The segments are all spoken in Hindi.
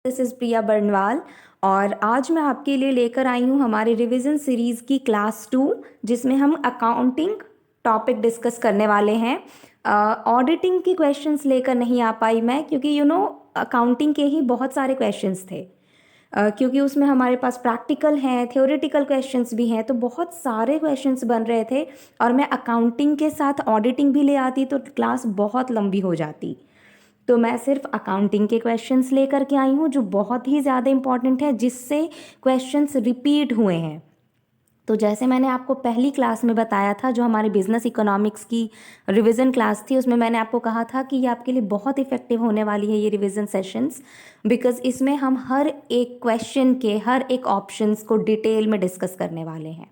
दिस इज़ प्रिया बर्नवाल और आज मैं आपके लिए लेकर आई हूँ हमारे रिवीजन सीरीज़ की क्लास 2 जिसमें हम अकाउंटिंग टॉपिक डिस्कस करने वाले हैं। ऑडिटिंग के क्वेश्चंस लेकर नहीं आ पाई मैं क्योंकि अकाउंटिंग के ही बहुत सारे क्वेश्चंस थे। क्योंकि उसमें हमारे पास प्रैक्टिकल हैं, थ्योरेटिकल क्वेश्चंस भी हैं, तो बहुत सारे क्वेश्चंस बन रहे थे और मैं अकाउंटिंग के साथ ऑडिटिंग भी ले आती तो क्लास बहुत लंबी हो जाती। तो मैं सिर्फ अकाउंटिंग के क्वेश्चंस लेकर के आई हूँ जो बहुत ही ज़्यादा इंपॉर्टेंट है, जिससे क्वेश्चंस रिपीट हुए हैं। तो जैसे मैंने आपको पहली क्लास में बताया था, जो हमारे बिजनेस इकोनॉमिक्स की रिवीजन क्लास थी, उसमें मैंने आपको कहा था कि ये आपके लिए बहुत इफेक्टिव होने वाली है ये रिवीजन सेशंस, बिकॉज इसमें हम हर एक क्वेश्चन के हर एक ऑप्शंस को डिटेल में डिस्कस करने वाले हैं।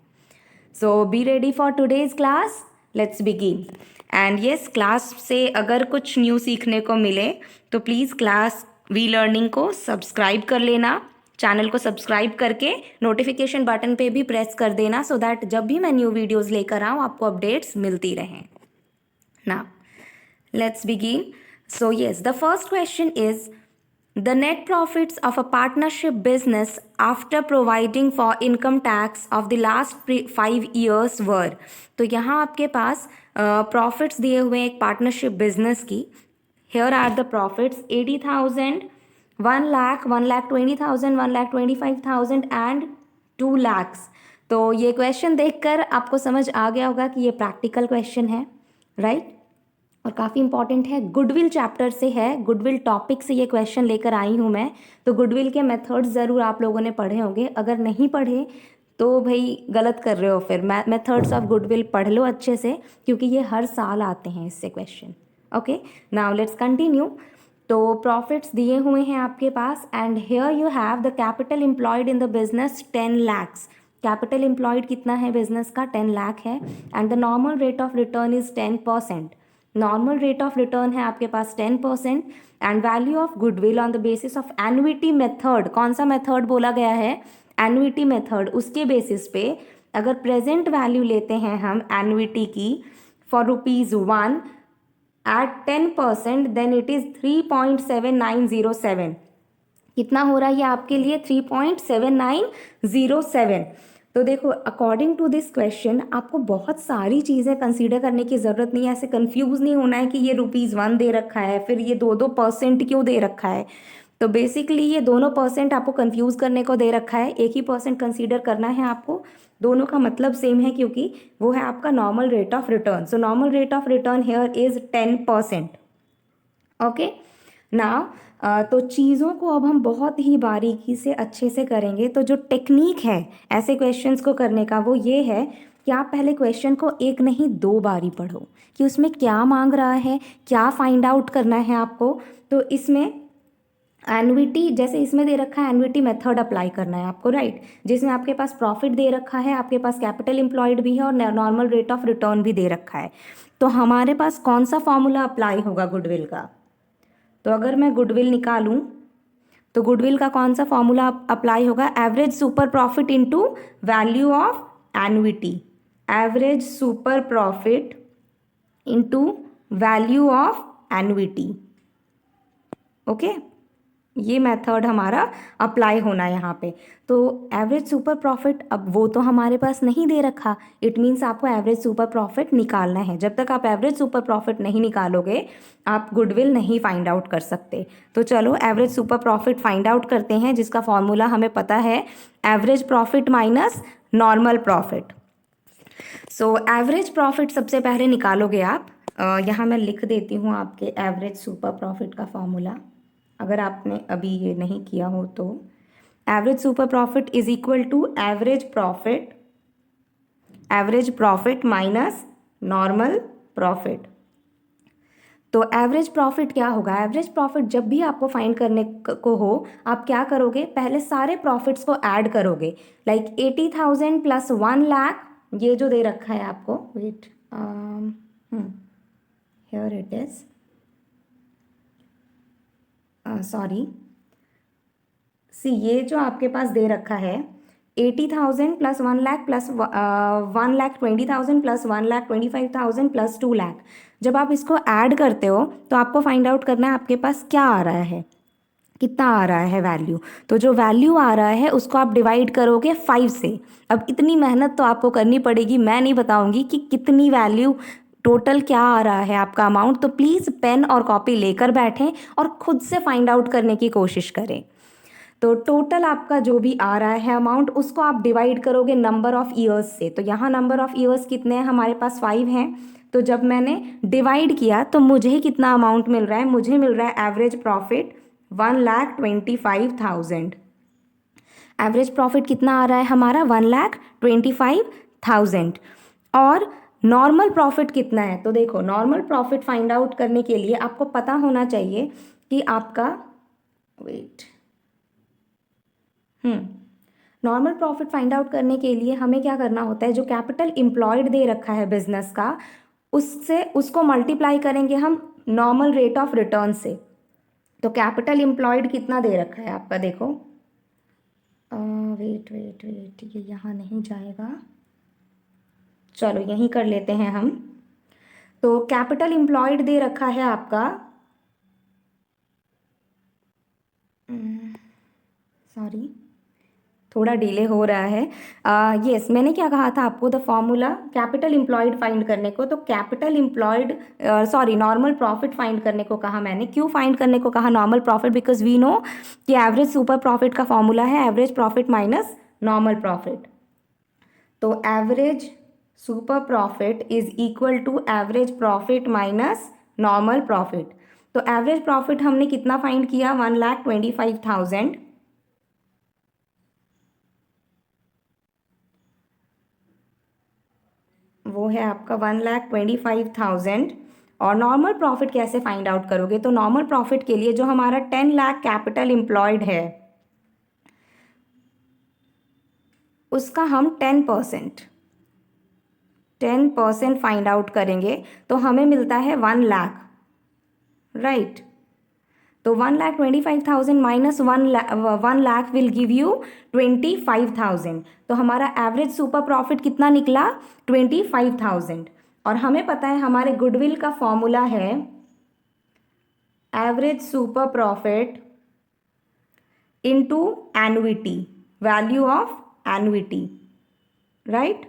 So be ready for today's class, let's begin. And yes, class से अगर कुछ न्यू सीखने को मिले तो प्लीज़ क्लास वी लर्निंग को सब्सक्राइब कर लेना, चैनल को सब्सक्राइब करके नोटिफिकेशन बटन पे भी प्रेस कर देना सो दैट जब भी मैं न्यू वीडियोज़ लेकर आऊँ आपको अपडेट्स मिलती रहें ना। Let's begin. So yes, the first question is the net profits of a partnership business after providing for income tax of the last 5 years were। तो यहाँ आपके पास प्रॉफिट्स दिए हुए हैं एक पार्टनरशिप बिजनेस की। Here are the profits 80,000, 1 lakh, 1,20,000, 1,25,000 and 2 lakh. तो ये क्वेश्चन देखकर आपको समझ आ गया होगा कि ये प्रैक्टिकल क्वेश्चन है, राइट? और काफ़ी इंपॉर्टेंट है, गुडविल चैप्टर से है, गुडविल टॉपिक से ये क्वेश्चन लेकर आई हूँ मैं। तो गुडविल के मेथड्स ज़रूर आप लोगों ने पढ़े होंगे, अगर नहीं पढ़े तो भाई गलत कर रहे हो। फिर मेथड्स ऑफ गुडविल पढ़ लो अच्छे से, क्योंकि ये हर साल आते हैं इससे question. Okay, now let's continue. तो प्रॉफिट्स दिए हुए हैं आपके पास and here you have the capital employed in the business 10 lakhs। Capital employed कितना है बिजनेस का? 10 लाख है। And the normal rate of return is 10%। Normal rate of return है आपके पास 10%। And value of goodwill on the basis of annuity method. कौन सा मेथड बोला गया है? Annuity method. उसके बेसिस पे अगर प्रेजेंट वैल्यू लेते हैं हम एन्युटी की for ₹1 at 10%, then it is 3.7907। कितना हो रहा है ये आपके लिए? 3.7907। तो देखो, अकॉर्डिंग टू दिस क्वेश्चन आपको बहुत सारी चीज़ें कंसीडर करने की ज़रूरत नहीं है। ऐसे कंफ्यूज नहीं होना है कि ये ₹1 दे रखा है, फिर ये 2% क्यों दे रखा है। तो बेसिकली ये दोनों परसेंट आपको कंफ्यूज करने को दे रखा है, एक ही परसेंट कंसीडर करना है आपको। दोनों का मतलब सेम है क्योंकि वो है आपका normal rate of return. So normal rate of return here is 10%। Okay, now तो चीज़ों को अब हम बहुत ही बारीकी से अच्छे से करेंगे। तो जो टेक्निक है ऐसे क्वेश्चंस को करने का वो ये है कि आप पहले क्वेश्चन को एक नहीं 2 बारी पढ़ो कि उसमें क्या मांग रहा है, क्या फाइंड आउट करना है आपको। तो इसमें एन्युटी, जैसे इसमें दे रखा है एन्युटी मेथड अप्लाई करना है आपको, राइट? जिसमें आपके पास प्रॉफिट दे रखा है, आपके पास कैपिटल एम्प्लॉयड भी है और नॉर्मल रेट ऑफ रिटर्न भी दे रखा है। तो हमारे पास कौन सा फॉर्मूला अप्लाई होगा गुडविल का? तो अगर मैं गुडविल निकालूं तो गुडविल का कौन सा फॉर्मूला अप्लाई होगा? Average super profit into value of annuity. Average super profit into value of annuity. Okay, ये मेथड हमारा अप्लाई होना है यहाँ पे। तो एवरेज सुपर प्रॉफिट, अब वो तो हमारे पास नहीं दे रखा, इट मीन्स आपको एवरेज सुपर प्रॉफिट निकालना है। जब तक आप एवरेज सुपर प्रॉफिट नहीं निकालोगे आप गुडविल नहीं फाइंड आउट कर सकते। तो चलो average super profit find out करते हैं, जिसका फॉर्मूला हमें पता है, average profit minus normal profit. So average profit सबसे पहले निकालोगे आप। यहाँ मैं लिख देती हूँ आपके एवरेज सुपर प्रॉफिट का फॉर्मूला, अगर आपने अभी ये नहीं किया हो तो। Average super profit is equal to average profit minus normal profit. तो एवरेज प्रॉफिट क्या होगा? एवरेज प्रॉफिट जब भी आपको फाइंड करने को हो, आप क्या करोगे? पहले सारे प्रॉफिट्स को ऐड करोगे। लाइक 80,000 प्लस 1 लाख, ये जो दे रखा है आपको, wait, here it is, sorry, see, ये जो आपके पास दे रखा है 80,000 plus 1 lakh plus 1,20,000 plus 1,25,000 plus 2 lakh. जब आप इसको ऐड करते हो तो आपको फाइंड आउट करना है आपके पास क्या आ रहा है, कितना आ रहा है वैल्यू। तो जो वैल्यू आ रहा है उसको आप डिवाइड करोगे 5 से। अब इतनी मेहनत तो आपको करनी पड़ेगी, मैं नहीं बताऊंगी कि कितनी वैल्यू टोटल क्या आ रहा है आपका अमाउंट। तो प्लीज़ पेन और कॉपी लेकर बैठें और खुद से फाइंड आउट करने की कोशिश करें। तो टोटल आपका जो भी आ रहा है अमाउंट उसको आप डिवाइड करोगे नंबर ऑफ़ ईयर्स से। तो यहाँ नंबर ऑफ़ ईयर्स कितने हैं हमारे पास 5 हैं। तो जब मैंने डिवाइड किया तो मुझे कितना अमाउंट मिल रहा है, मुझे मिल रहा है एवरेज प्रॉफिट 1,25,000। एवरेज प्रॉफिट कितना आ रहा है हमारा 1,25,000। और नॉर्मल प्रॉफिट कितना है, तो देखो नॉर्मल प्रॉफिट फाइंड आउट करने के लिए आपको पता होना चाहिए कि आपका नॉर्मल प्रॉफिट फाइंड आउट करने के लिए हमें क्या करना होता है, जो कैपिटल एम्प्लॉयड दे रखा है बिजनेस का उससे उसको मल्टीप्लाई करेंगे हम नॉर्मल रेट ऑफ रिटर्न से। तो कैपिटल एम्प्लॉयड कितना दे रखा है आपका, देखो वेट ये यहाँ नहीं जाएगा, चलो यहीं कर लेते हैं हम। तो कैपिटल एम्प्लॉयड दे रखा है आपका, सॉरी थोड़ा डिले हो रहा है। यस मैंने क्या कहा था आपको, the formula capital employed find करने को। तो capital employed normal profit find करने को कहा मैंने। क्यों फाइंड करने को कहा normal profit, because we know कि एवरेज सुपर प्रॉफिट का फॉर्मूला है average profit minus normal profit. तो average super profit is equal to average profit minus normal profit. तो एवरेज प्रॉफिट हमने कितना फाइंड किया, 1,25,000। वो है आपका 1,25,000। और नॉर्मल प्रॉफिट कैसे फाइंड आउट करोगे, तो नॉर्मल प्रॉफिट के लिए जो हमारा 10 लाख कैपिटल एम्प्लॉयड है उसका हम 10% फाइंड आउट करेंगे तो हमें मिलता है 1 लाख, राइट। तो 1,25,000 minus 1 lakh will give you 25,000। तो हमारा एवरेज सुपर प्रॉफिट कितना निकला, 25,000। और हमें पता है हमारे गुडविल का फॉर्मूला है average super profit into annuity, value of annuity, right,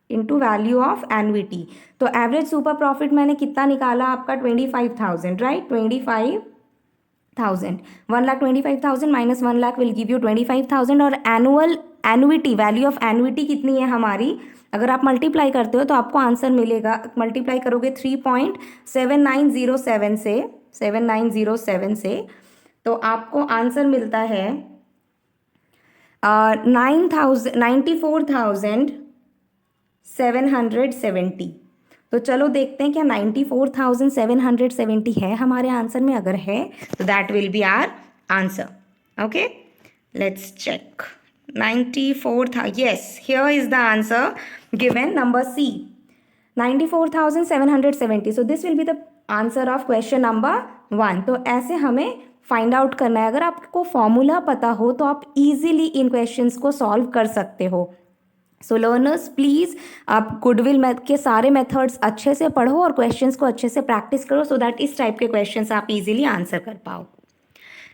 into value of annuity. तो एवरेज सुपर प्रॉफिट मैंने कितना निकाला आपका 25,000, right, 25,000। 1,25,000 minus 1 lakh will give you 25,000। और annual annuity, value of annuity कितनी है हमारी, अगर आप मल्टीप्लाई करते हो तो आपको आंसर मिलेगा, मल्टीप्लाई करोगे 3.7907 से 7907 से, तो आपको आंसर मिलता है 94,770। तो चलो देखते हैं क्या 94,770 है हमारे आंसर में। अगर है तो that will be our answer. Okay, let's check 94,000। Yes, here is the answer given, number C 94,770। So this will be the answer of question number 1। तो ऐसे हमें फाइंड आउट करना है। अगर आपको फॉर्मूला पता हो तो आप इजीली इन क्वेश्चंस को सॉल्व कर सकते हो। सो लर्नर्स प्लीज़ आप गुडविल मैथ के सारे मेथड्स अच्छे से पढ़ो और क्वेश्चंस को अच्छे से प्रैक्टिस करो सो दैट इस टाइप के क्वेश्चंस आप इजीली आंसर कर पाओ।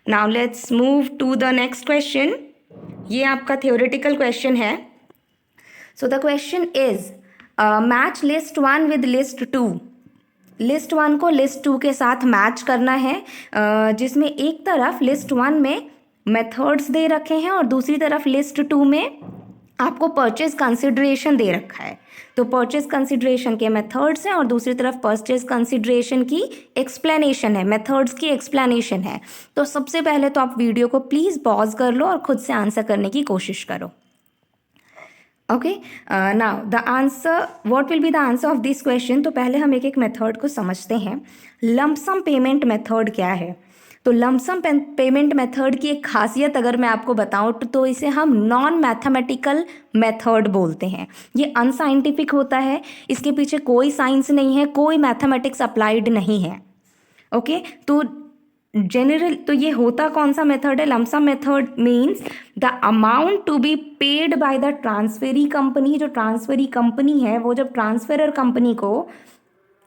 Now let's move to the next question. ये आपका थ्योरेटिकल क्वेश्चन है। So the question is match list 1 with list 2। List 1 को लिस्ट 2 के साथ मैच करना है, जिसमें एक तरफ लिस्ट 1 में मेथड्स दे रखे हैं और दूसरी तरफ लिस्ट 2 में आपको परचेज कंसिडरेशन दे रखा है। तो परचेज कंसिडरेशन के मेथड्स हैं और दूसरी तरफ परचेज कंसिडरेशन की एक्सप्लेनेशन है, मेथड्स की एक्सप्लेनेशन है। तो सबसे पहले तो आप वीडियो को प्लीज़ पॉज कर लो और खुद से आंसर करने की कोशिश करो। Okay, now the answer, what will be the answer of this question. तो पहले हम एक एक मेथड को समझते हैं। लमसम पेमेंट मेथड क्या है। तो लमसम पेमेंट मेथड की एक खासियत अगर मैं आपको बताऊं तो इसे हम नॉन मैथमेटिकल मेथड बोलते हैं। ये अनसाइंटिफिक होता है, इसके पीछे कोई साइंस नहीं है, कोई मैथमेटिक्स अप्लाइड नहीं है। ओके, तो जनरल तो ये होता कौन सा मेथड है, lump sum method means the amount to be paid by the transferee company. जो ट्रांसफेरी कंपनी है वो जब ट्रांसफरर कंपनी को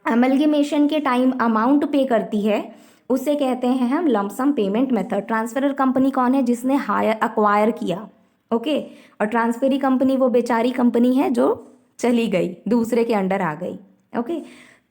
अमलगेमेशन के टाइम अमाउंट पे करती है उसे कहते हैं हम lump sum payment method. Transferor company कौन है? जिसने अक्वायर किया, ओके। और ट्रांसफरी कंपनी वो बेचारी कंपनी है जो चली गई, दूसरे के अंडर आ गई, ओके।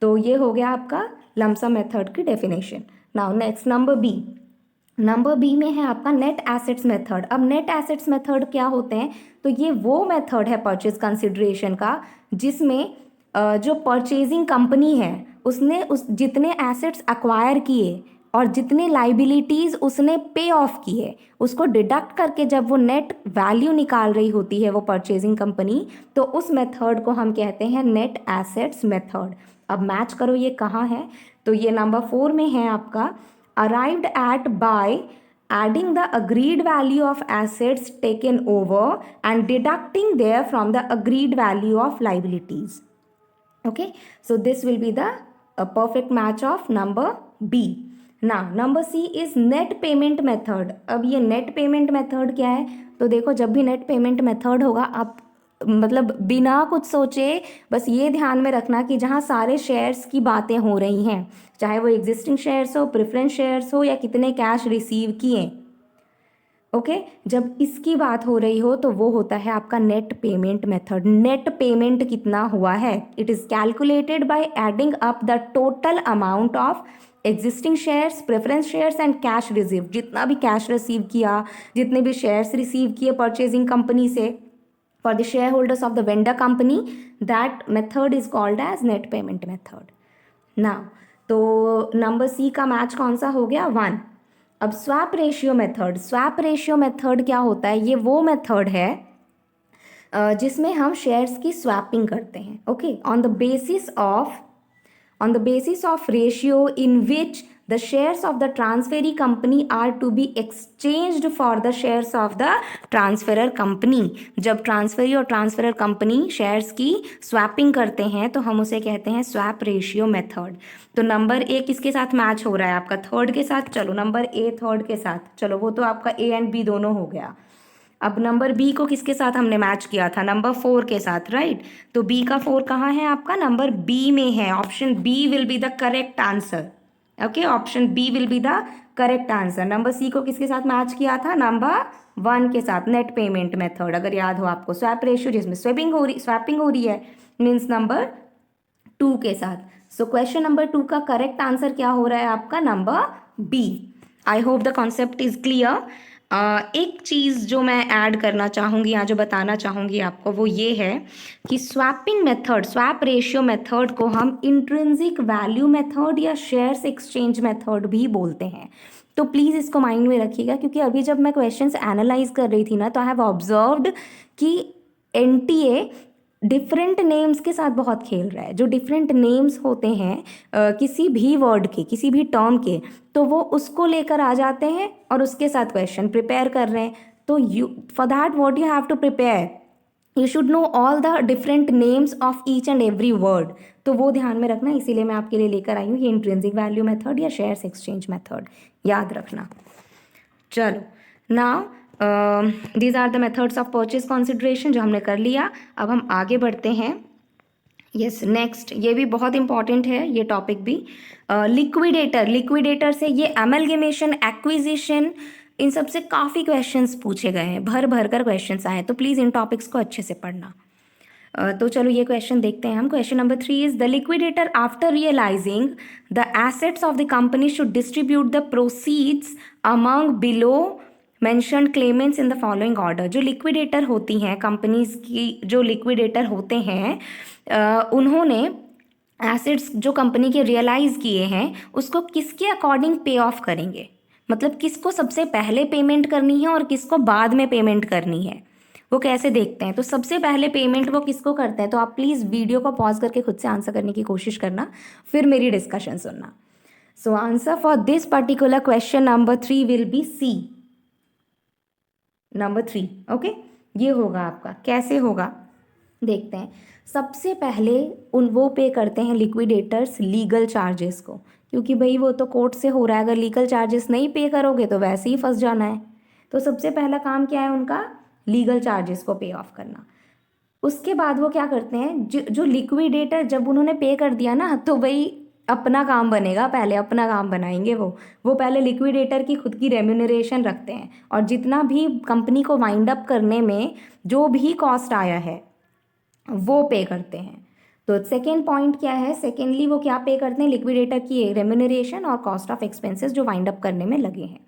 तो ये हो गया आपका लमसम मेथड की definition. Now next number B में है आपका नेट एसेट्स मेथड। अब नेट एसेट्स मेथड क्या होते हैं? तो ये वो मेथड है परचेज कंसिडरेशन का जिसमें जो परचेजिंग कंपनी है उसने जितने एसेट्स अक्वायर किए और जितने लाइबिलिटीज़ उसने पे ऑफ किए उसको डिडक्ट करके जब वो नेट वैल्यू निकाल रही होती है वो परचेजिंग कंपनी, तो उस मेथड को हम कहते हैं नेट एसेट्स मेथड। अब मैच करो ये कहाँ है? तो ये नंबर 4 में है आपका, arrived at by adding the agreed value of assets taken over and deducting there from the agreed value of liabilities. Okay, so this will be the perfect match of number B. Now number C is net payment method. अब ये net payment method क्या है? तो देखो जब भी net payment method होगा आप मतलब बिना कुछ सोचे बस ये ध्यान में रखना कि जहाँ सारे शेयर्स की बातें हो रही हैं, चाहे वो एग्जिस्टिंग शेयर्स हो, प्रेफरेंस शेयर्स हो या कितने कैश रिसीव किए, ओके। जब इसकी बात हो रही हो तो वो होता है आपका net payment method. Net payment कितना हुआ है? It is calculated by adding up the total amount of existing shares, preference shares and cash receive. जितना भी कैश रिसीव किया, जितने भी शेयर्स रिसीव किए परचेजिंग कंपनी से for the shareholders of the vendor company, that method is called as net payment method. Now तो नंबर सी का मैच कौन सा हो गया? 1। अब swap ratio method. Swap ratio method क्या होता है? ये वो मेथड है जिसमें हम शेयर्स की स्वैपिंग करते हैं, okay, on the basis of ratio in which the shares of the transferee company are to be exchanged for the shares of the transferor company। जब ट्रांसफरी और ट्रांसफरर कंपनी शेयर्स की स्वैपिंग करते हैं तो हम उसे कहते हैं स्वैप रेशियो मेथड। तो नंबर ए किसके साथ मैच हो रहा है? आपका थर्ड के साथ। चलो नंबर ए थर्ड के साथ, चलो वो तो आपका ए एंड बी दोनों हो गया। अब नंबर बी को किसके साथ हमने मैच किया था? नंबर 4 के साथ, राइट। तो बी का 4 कहाँ है आपका? नंबर बी में है। Option B will be the correct answer, okay. Option B will be the correct answer. Number C को किसके साथ मैच किया था? नंबर 1 के साथ, नेट पेमेंट मेथड, अगर याद हो आपको। स्वैप रेशियो जिसमें स्वैपिंग हो रही है मीन्स नंबर 2 के साथ। सो क्वेश्चन नंबर 2 का करेक्ट आंसर क्या हो रहा है आपका? Number B. I hope the concept is clear. एक चीज़ जो मैं ऐड करना चाहूँगी या जो बताना चाहूँगी आपको वो ये है कि swapping method, swap ratio method को हम इंट्रिंसिक वैल्यू मेथड या शेयर्स एक्सचेंज मेथड भी बोलते हैं। तो प्लीज़ इसको माइंड में रखिएगा क्योंकि अभी जब मैं क्वेश्चंस एनालाइज कर रही थी ना तो आई हैव ऑब्जर्व्ड कि एनटीए डिफरेंट नेम्स के साथ बहुत खेल रहा है। जो डिफरेंट नेम्स होते हैं किसी भी वर्ड के, किसी भी टर्म के, तो वो उसको लेकर आ जाते हैं और उसके साथ क्वेश्चन प्रिपेयर कर रहे हैं। तो you for that what you have to prepare, you should know all the different names of each and every word. तो वो ध्यान में रखना, इसीलिए मैं आपके लिए लेकर आई हूँ ये इंट्रिंसिक वैल्यू मेथड या शेयर्स एक्सचेंज मेथड, याद रखना। चलो now these are the methods of purchase consideration जो हमने कर लिया। अब हम आगे बढ़ते हैं। यस नेक्स्ट, ये भी बहुत इंपॉर्टेंट है ये टॉपिक भी। लिक्विडेटर से ये एमलगेमेशन, एक्विजिशन, इन सब से काफ़ी क्वेश्चंस पूछे गए हैं, भर भर कर क्वेश्चंस आए हैं। तो प्लीज़ इन टॉपिक्स को अच्छे से पढ़ना। तो चलो ये क्वेश्चन देखते हैं हम। Question number 3 is the liquidator after realising the assets of the company should distribute the proceeds among below mentioned claimants in the following order. जो लिक्विडेटर होती हैं कंपनीज की, जो लिक्विडेटर होते हैं उन्होंने एसेट्स जो कंपनी के रियलाइज़ किए हैं उसको किसके अकॉर्डिंग पे ऑफ करेंगे, मतलब किसको सबसे पहले पेमेंट करनी है और किसको बाद में पेमेंट करनी है, वो कैसे देखते हैं। तो सबसे पहले पेमेंट वो किसको करते हैं? तो आप प्लीज़ वीडियो को पॉज करके खुद से आंसर करने की कोशिश करना, फिर मेरी डिस्कशन सुनना। So answer for this particular question number 3 will be C, number 3, okay. ये होगा आपका, कैसे होगा देखते हैं। सबसे पहले वो पे करते हैं लिक्विडेटर्स लीगल चार्जेस को, क्योंकि भाई वो तो कोर्ट से हो रहा है, अगर लीगल चार्जेस नहीं पे करोगे तो वैसे ही फंस जाना है। तो सबसे पहला काम क्या है उनका? लीगल चार्जेस को पे ऑफ करना। उसके बाद वो क्या करते हैं, जो लिक्विडेटर जब उन्होंने पे कर दिया ना तो वही अपना काम बनेगा, पहले अपना काम बनाएंगे वो पहले लिक्विडेटर की खुद की रेम्यूनरेशन रखते हैं, और जितना भी कंपनी को वाइंड अप करने में जो भी कॉस्ट आया है वो पे करते हैं। तो सेकेंड पॉइंट क्या है, सेकेंडली वो क्या पे करते हैं, लिक्विडेटर की रेम्यूनरेशन और कॉस्ट ऑफ एक्सपेंसेस जो वाइंड अप करने में लगे हैं।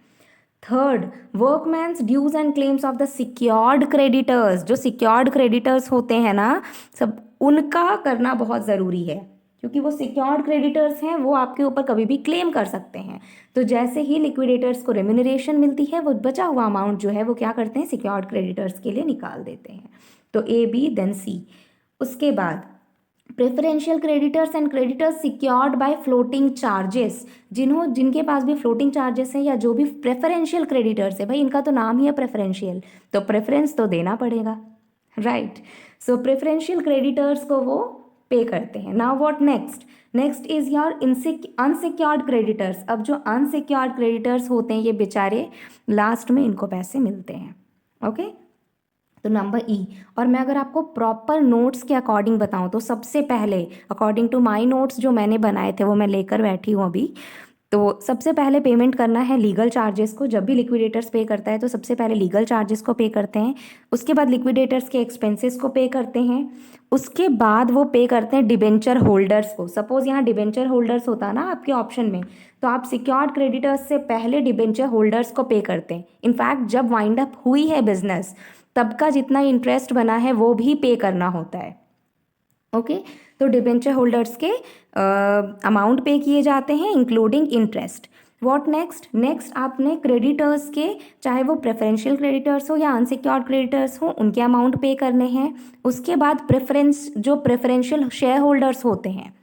Third, workman's dues and claims of the secured creditors, जो सिक्योर्ड क्रेडिटर्स होते हैं ना सब, उनका करना बहुत ज़रूरी है, क्योंकि वो सिक्योर्ड क्रेडिटर्स हैं, वो आपके ऊपर कभी भी क्लेम कर सकते हैं। तो जैसे ही लिक्विडेटर्स को रेम्यूनरेशन मिलती है, वो बचा हुआ अमाउंट जो है वो क्या करते हैं, सिक्योर्ड क्रेडिटर्स के लिए निकाल देते हैं। तो ए बी देन सी। उसके बाद preferential creditors and creditors secured by floating charges, जिनके पास भी फ्लोटिंग चार्जेस हैं या जो भी प्रेफरेंशियल क्रेडिटर्स है, भाई इनका तो नाम ही है प्रेफरेंशियल, तो प्रेफरेंस तो देना पड़ेगा, राइट। सो प्रेफरेंशियल क्रेडिटर्स को वो पे करते हैं। Now what next, next is your unsecured creditors. अब जो अनसिक्योर्ड क्रेडिटर्स होते हैं ये बेचारे लास्ट में इनको पैसे मिलते हैं, ओके। तो नंबर ई। और मैं अगर आपको प्रॉपर नोट्स के अकॉर्डिंग बताऊं तो सबसे पहले अकॉर्डिंग टू माय नोट्स जो मैंने बनाए थे वो मैं लेकर बैठी हूँ अभी, तो सबसे पहले पेमेंट करना है लीगल चार्जेस को। जब भी लिक्विडेटर्स पे करता है तो सबसे पहले लीगल चार्जेस को पे करते हैं, उसके बाद लिक्विडेटर्स के एक्सपेंसेस को पे करते हैं, उसके बाद वो पे करते हैं डिबेंचर होल्डर्स को। सपोज यहाँ डिबेंचर होल्डर्स होता है ना आपके ऑप्शन में, तो आप सिक्योर्ड क्रेडिटर्स से पहले डिबेंचर होल्डर्स को पे करते हैं। इनफैक्ट जब वाइंड अप हुई है बिजनेस तब का जितना इंटरेस्ट बना है वो भी पे करना होता है, ओके। तो डिबेंचर होल्डर्स के अमाउंट पे किए जाते हैं including interest. What next, next आपने क्रेडिटर्स के, चाहे वो प्रेफरेंशियल क्रेडिटर्स हो या अनसिक्योर्ड क्रेडिटर्स हो, उनके अमाउंट पे करने हैं। उसके बाद प्रेफरेंशियल शेयर होल्डर्स होते हैं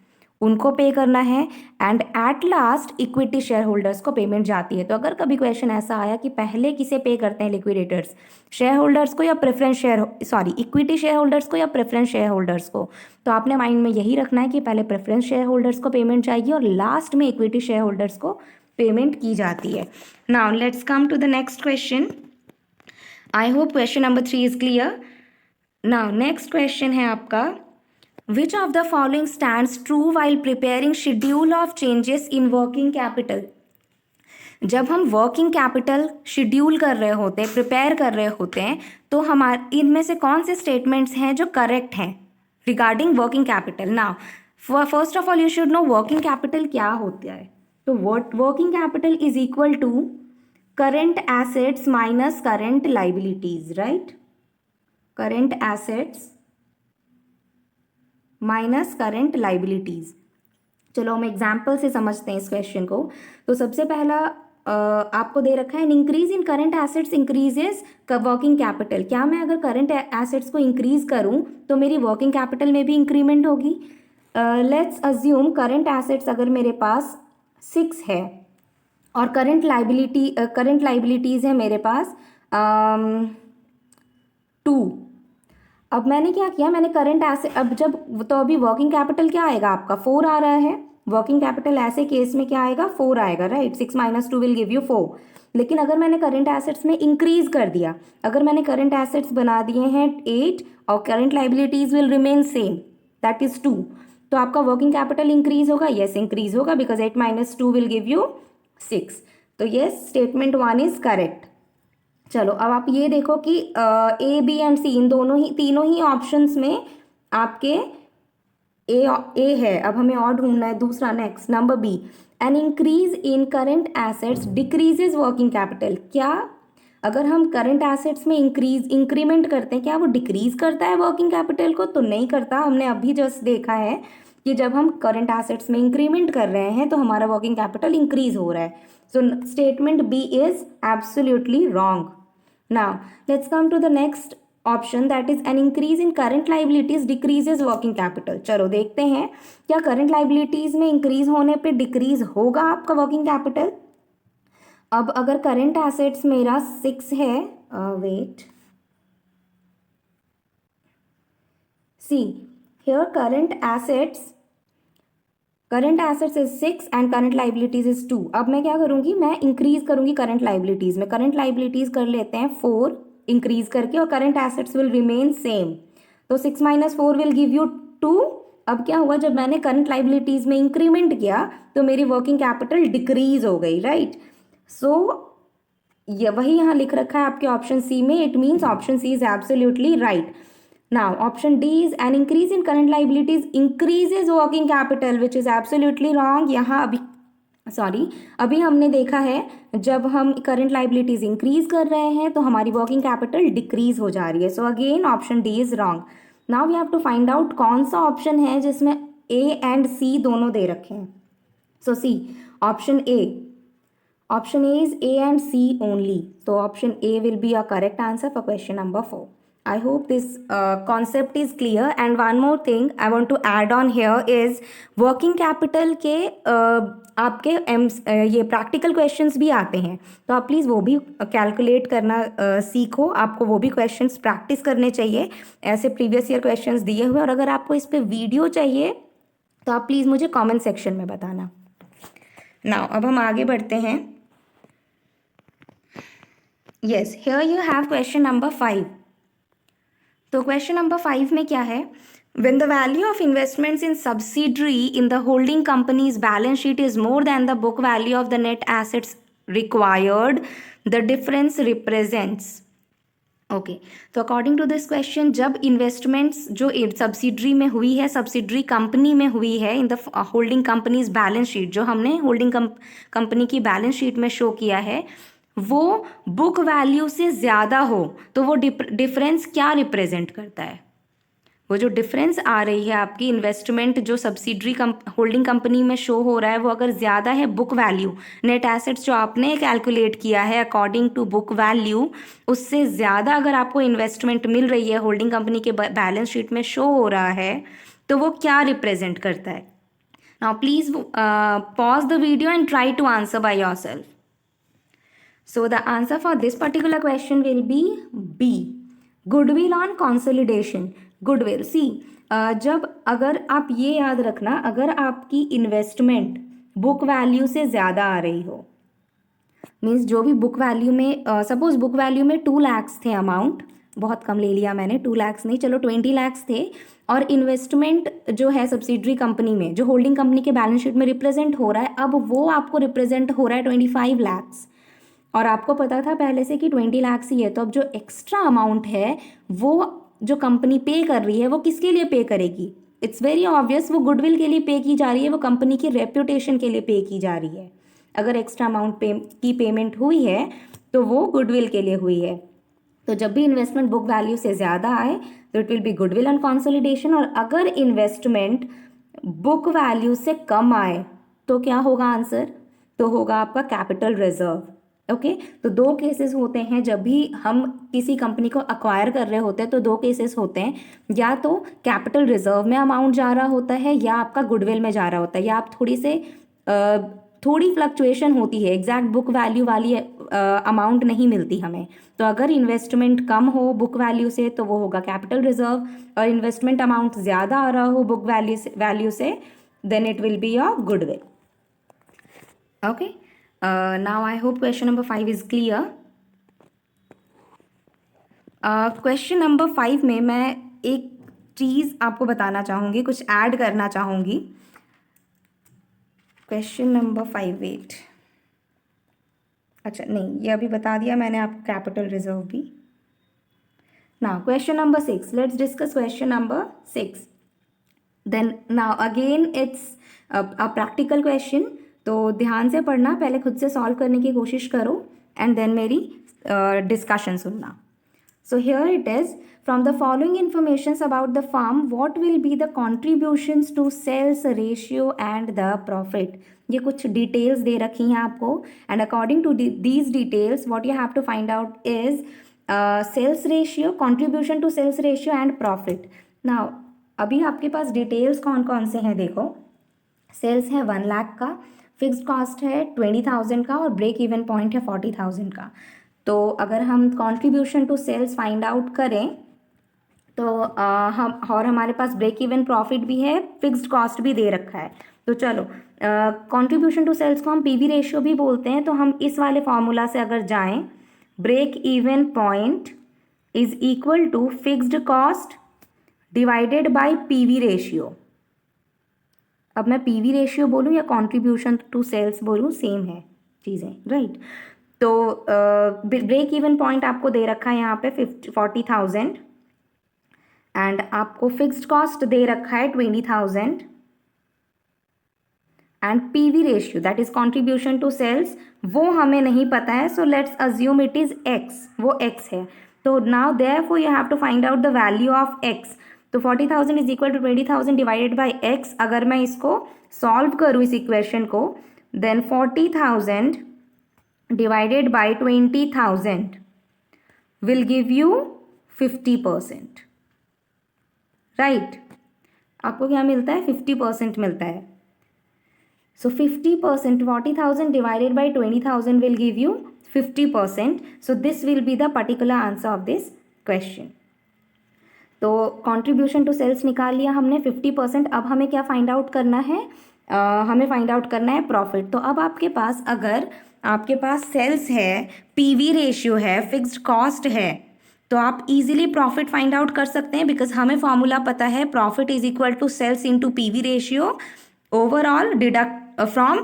उनको पे करना है, and at last equity share holders को पेमेंट जाती है। तो अगर कभी क्वेश्चन ऐसा आया कि पहले किसे पे करते हैं लिक्विडेटर्स, शेयर होल्डर्स को या इक्विटी शेयर होल्डर्स को या प्रेफरेंस शेयर होल्डर्स को, तो आपने माइंड में यही रखना है कि पहले प्रेफरेंस शेयर होल्डर्स को पेमेंट जाएगी और लास्ट में इक्विटी शेयर होल्डर्स को पेमेंट की जाती है। Now let's come to the next question. I hope question number 3 is clear. Now next question है आपका, Which of the following stands true while preparing schedule of changes in working capital? जब हम वर्किंग कैपिटल शेड्यूल कर रहे होते हैं, प्रिपेयर कर रहे होते हैं, तो हमारे इनमें से कौन से स्टेटमेंट्स हैं जो करेक्ट हैं regarding working capital. Now first of all you should know working capital क्या होता है। तो working capital is equal to current assets minus current liabilities, right. Current assets minus current liabilities. चलो हम एग्जाम्पल से समझते हैं इस क्वेश्चन को। तो सबसे पहला आपको दे रखा है, N increase in current assets increases working capital. क्या मैं अगर करंट एसेट्स को इंक्रीज करूं तो मेरी वर्किंग कैपिटल में भी इंक्रीमेंट होगी। लेट्स अज्यूम करंट एसेट्स अगर मेरे पास 6 है और करंट लाइबिलिटीज है मेरे पास 2। अब मैंने क्या किया, मैंने करंट एसेट, अब जब तो अभी वर्किंग कैपिटल क्या आएगा आपका 4 आ रहा है। वर्किंग कैपिटल ऐसे केस में क्या आएगा 4 आएगा, राइट। 6 - 2 will give you 4। लेकिन अगर मैंने करंट एसेट्स में इंक्रीज कर दिया, अगर मैंने करंट एसेट्स बना दिए हैं 8 और current liabilities will remain same that is 2, तो आपका वर्किंग कैपिटल इंक्रीज होगा। यस इंक्रीज होगा बिकॉज 8 - 2 विल गिव यू 6। तो यस स्टेटमेंट 1 इज करेक्ट। चलो अब आप ये देखो कि ए बी एंड सी इन तीनों ही ऑप्शंस में आपके ए है। अब हमें और ढूंढना है दूसरा। Next number B, an increase in current assets decreases working capital. क्या अगर हम करंट एसेट्स में इंक्रीमेंट करते हैं क्या वो डिक्रीज करता है वर्किंग कैपिटल को? तो नहीं करता। हमने अभी जस्ट देखा है कि जब हम करंट एसेट्स में इंक्रीमेंट कर रहे हैं तो हमारा वर्किंग कैपिटल इंक्रीज हो रहा है। So statement B is absolutely wrong. Now let's come to the next option, that is an increase in current liabilities decreases working capital। चलो देखते हैं क्या करंट लाइबिलिटीज में इंक्रीज होने पे डिक्रीज होगा आपका वर्किंग कैपिटल। अब अगर करंट एसेट्स मेरा 6 है, wait see here current assets is 6 and current liabilities is 2। अब मैं क्या करूंगी, मैं इंक्रीज करूंगी करंट लाइबिलिटीज में। करंट लाइबिलिटीज कर लेते हैं 4 इंक्रीज करके और current assets will remain same. तो 6 - 4 विल गिव यू 2 अब क्या हुआ, जब मैंने करंट लाइबिलिटीज़ में इंक्रीमेंट किया तो मेरी वर्किंग कैपिटल डिक्रीज हो गई, राइट। सो ये वही यहाँ लिख रखा है आपके ऑप्शन सी में, it means option C is absolutely right. Now option D is an increase in current liabilities increases working capital, which is absolutely wrong. यहाँ अभी हमने देखा है जब हम करंट लाइबिलिटीज इंक्रीज कर रहे हैं तो हमारी वर्किंग कैपिटल डिक्रीज हो जा रही है। So again option D is wrong. Now we have to find out कौन सा ऑप्शन है जिसमें ए एंड सी दोनों दे रखे हैं। So see, option A is A and C only. So option A will be a correct answer for question number 4. I hope this concept is clear. And one more thing I want to add on here is working capital के आपके ये प्रैक्टिकल क्वेश्चंस भी आते हैं, तो आप प्लीज़ वो भी कैलकुलेट करना सीखो। आपको वो भी क्वेश्चंस प्रैक्टिस करने चाहिए, ऐसे प्रीवियस ईयर क्वेश्चंस दिए हुए। और अगर आपको इस पर वीडियो चाहिए तो आप प्लीज़ मुझे कमेंट सेक्शन में बताना। नाउ अब हम आगे बढ़ते हैं। Yes, here you have question number 5. तो question number 5 में क्या है? When the value of investments in subsidiary in the holding company's balance sheet is more than the book value of the net assets required, the difference represents. Okay, तो अकॉर्डिंग टू दिस क्वेश्चन, जब इन्वेस्टमेंट्स जो सब्सिडरी में हुई है, सब्सिडरी कंपनी में हुई है, in the holding companies balance sheet, जो हमने होल्डिंग कंपनी की बैलेंस शीट में शो किया है, वो बुक वैल्यू से ज़्यादा हो, तो वो डिफरेंस क्या रिप्रेजेंट करता है? वो जो डिफरेंस आ रही है आपकी इन्वेस्टमेंट जो सब्सिडरी होल्डिंग कंपनी में शो हो रहा है, वो अगर ज़्यादा है बुक वैल्यू, नेट एसेट्स जो आपने कैलकुलेट किया है अकॉर्डिंग टू बुक वैल्यू, उससे ज़्यादा अगर आपको इन्वेस्टमेंट मिल रही है, होल्डिंग कंपनी के बैलेंस शीट में शो हो रहा है, तो वो क्या रिप्रेजेंट करता है? Now please pause the video and try to answer by yourself. So the answer for this particular question will be B. Goodwill on consolidation. Goodwill. See, जब अगर आप ये याद रखना, अगर आपकी इन्वेस्टमेंट बुक वैल्यू से ज़्यादा आ रही हो, मीन्स जो भी बुक वैल्यू में, सपोज बुक वैल्यू में 2 lakhs थे अमाउंट, बहुत कम ले लिया मैंने, 2 lakhs नहीं, चलो 20 lakhs थे, और इन्वेस्टमेंट जो है सब्सिडरी कंपनी में, जो होल्डिंग कंपनी के बैलेंस शीट में रिप्रेजेंट हो रहा है, अब वो आपको रिप्रेजेंट हो रहा है 25 lakhs, और आपको पता था पहले से कि 20 lakhs ही है, तो अब जो एक्स्ट्रा अमाउंट है वो जो कंपनी पे कर रही है, वो किसके लिए पे करेगी? इट्स वेरी ऑब्वियस, वो गुडविल के लिए पे की जा रही है, वो कंपनी की रेप्यूटेशन के लिए पे की जा रही है। अगर एक्स्ट्रा अमाउंट की पेमेंट हुई है तो वो गुडविल के लिए हुई है। तो जब भी इन्वेस्टमेंट बुक वैल्यू से ज़्यादा आए तो it will B goodwill on consolidation, और अगर इन्वेस्टमेंट बुक वैल्यू से कम आए तो क्या होगा आंसर? तो होगा आपका कैपिटल रिजर्व। ओके, तो 2 केसेस होते हैं जब भी हम किसी कंपनी को अक्वायर कर रहे होते हैं, तो 2 केसेस होते हैं, या तो कैपिटल रिजर्व में अमाउंट जा रहा होता है या आपका गुडविल में जा रहा होता है, या आप थोड़ी फ्लक्चुएशन होती है, एग्जैक्ट बुक वैल्यू वाली अमाउंट नहीं मिलती हमें। तो अगर इन्वेस्टमेंट कम हो बुक वैल्यू से तो वो होगा कैपिटल रिजर्व, और इन्वेस्टमेंट अमाउंट ज़्यादा आ रहा हो बुक वैल्यू से then it will be your goodwill. Okay, now I hope question number 5 is clear. Question number 5 में मैं एक चीज़ आपको बताना चाहूँगी, कुछ ऐड करना चाहूँगी। क्वेश्चन नंबर 5, वेट, अच्छा नहीं, ये अभी बता दिया मैंने आपको कैपिटल रिजर्व भी। Now question number 6, let's discuss question number 6। Then now again it's a practical question, तो ध्यान से पढ़ना, पहले खुद से सॉल्व करने की कोशिश करो एंड देन मेरी डिस्कशन सुनना। So here it is, from the following informations about the firm what will be the contributions to sales ratio and the profit. ये कुछ डिटेल्स दे रखी हैं आपको, and according to these details what you have to find out is sales ratio, contribution to sales ratio and profit. Now अभी आपके पास डिटेल्स कौन कौन से हैं देखो। सेल्स है 1 लाख का, फिक्स्ड कॉस्ट है 20,000 का, और ब्रेक इवन पॉइंट है 40,000 का। तो अगर हम contribution to sales find out करें तो हम, और हमारे पास ब्रेक इवन प्रॉफिट भी है, फिक्स्ड कॉस्ट भी दे रखा है, तो चलो कंट्रीब्यूशन टू सेल्स को हम पीवी रेशियो भी बोलते हैं। तो हम इस वाले फॉर्मूला से अगर जाएं, break even point is equal to fixed cost divided by PV ratio. अब मैं पीवी रेशियो बोलूँ या कंट्रीब्यूशन टू सेल्स बोलूँ, सेम है चीज़ें, राइट। तो ब्रेक इवन पॉइंट आपको दे रखा है यहाँ पे 40,000 एंड आपको फिक्स्ड कॉस्ट दे रखा है 20,000 and PV ratio that is contribution to sales वो हमें नहीं पता है, so let's assume it is x, वो एक्स है। तो now therefore you have to find out the value of x. तो 40,000 is equal to 20,000 divided by x. अगर मैं इसको सॉल्व करूँ इस इक्वेशन को, then 40,000 divided by 20,000 will give you 50%, right? आपको क्या मिलता है? 50% मिलता है। So 50%, 40,000 divided by 20,000 will give you 50%. So this will be the particular answer of this question. तो contribution to sales निकाल लिया हमने 50%। अब हमें क्या फाइंड आउट करना है? हमें फाइंड आउट करना है प्रॉफिट। तो अब आपके पास, अगर आपके पास सेल्स है, पीवी रेशियो है, फिक्स्ड कॉस्ट है, तो आप इजीली प्रॉफिट फाइंड आउट कर सकते हैं, बिकॉज हमें फॉर्मूला पता है, profit is equal to sales into PV ratio overall deduct from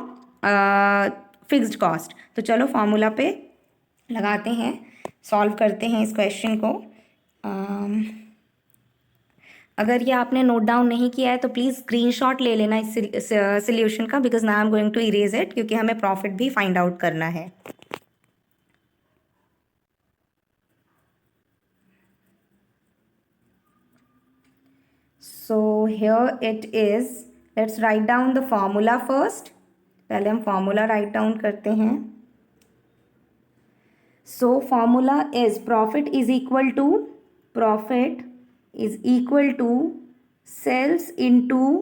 fixed cost. तो चलो फॉर्मूला पे लगाते हैं, सॉल्व करते हैं इस क्वेश्चन को। अगर ये आपने नोट डाउन नहीं किया है तो प्लीज़ स्क्रीनशॉट ले लेना इस सॉल्यूशन का, because now I am going to erase it, क्योंकि हमें प्रॉफिट भी फाइंड आउट करना है। So here it is, let's write down the formula first. पहले हम फॉर्मूला राइट डाउन करते हैं। So formula is profit is equal to sales into